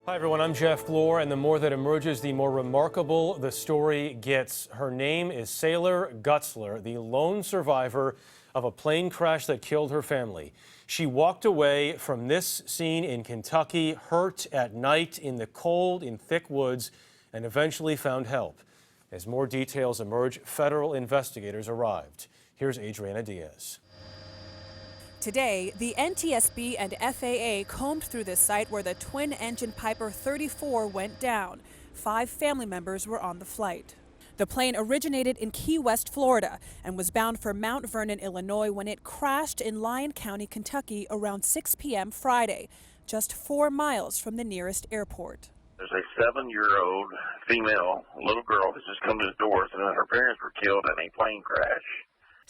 Hi everyone, I'm Jeff Glor, and the more that emerges, the more remarkable the story gets. Her name is Sailor Gutzler, the lone survivor of a plane crash that killed her family. She walked away from this scene in Kentucky, hurt at night in the cold, in thick woods, and eventually found help. As more details emerge, federal investigators arrived. Here's Adriana Diaz. Today, the NTSB and FAA combed through the site where the twin-engine Piper 34 went down. 5 family members were on the flight. The plane originated in Key West, Florida, and was bound for Mount Vernon, Illinois, when it crashed in Lyon County, Kentucky, around 6 p.m. Friday, just 4 miles from the nearest airport. There's a 7-year-old female little girl that's just come to the doors, and her parents were killed in a plane crash.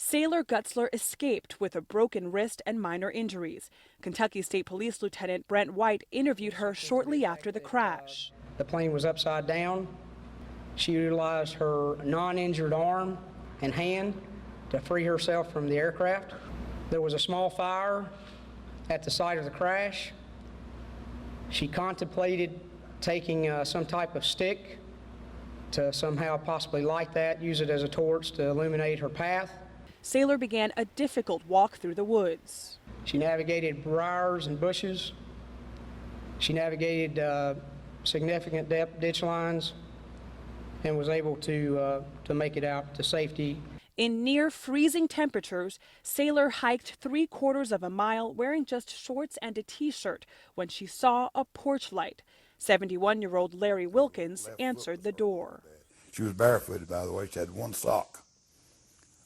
Sailor Gutzler escaped with a broken wrist and minor injuries. Kentucky State Police Lieutenant Brent White interviewed her shortly after the crash. The plane was upside down. She utilized her non-injured arm and hand to free herself from the aircraft. There was a small fire at the site of the crash. She contemplated taking some type of stick to somehow possibly light that, use it as a torch to illuminate her path. Sailor began a difficult walk through the woods. She navigated briars and bushes. She navigated significant depth ditch lines and was able to make it out to safety. In near freezing temperatures, Sailor hiked 3/4 of a mile wearing just shorts and a t-shirt when she saw a porch light. 71-year-old Larry Wilkins answered the door. She was barefooted, by the way. She had one sock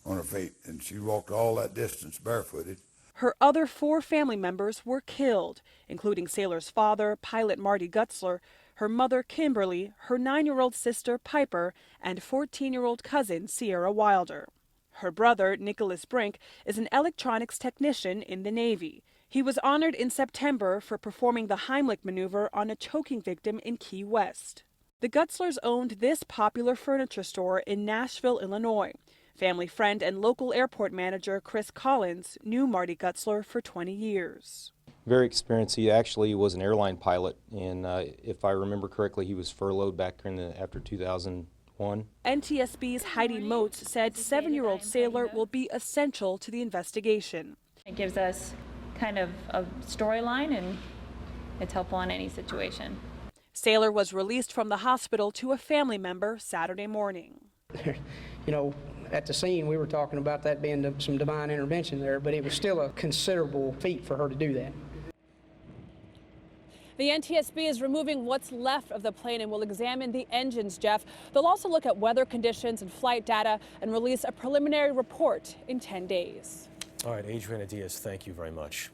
on her feet, and she walked all that distance barefooted. Her other 4 family members were killed, including Sailor's father, pilot Marty Gutzler, her mother Kimberly, her 9-year-old sister Piper, and 14-year-old cousin Sierra Wilder. Her brother, Nicholas Brink, is an electronics technician in the Navy. He was honored in September for performing the Heimlich maneuver on a choking victim in Key West. The Gutzlers owned this popular furniture store in Nashville, Illinois. Family friend and local airport manager Chris Collins knew Marty Gutzler for 20 years. Very experienced. He actually was an airline pilot, and if I remember correctly, he was furloughed back after 2001. NTSB's Heidi Moats said 7-year-old Sailor will be essential to the investigation. It gives us kind of a storyline, and it's helpful in any situation. Sailor was released from the hospital to a family member Saturday morning. You know, at the scene, we were talking about that being some divine intervention there, but it was still a considerable feat for her to do that. The NTSB is removing what's left of the plane and will examine the engines, Jeff. They'll also look at weather conditions and flight data and release a preliminary report in 10 days. All right, Adriana Diaz, thank you very much.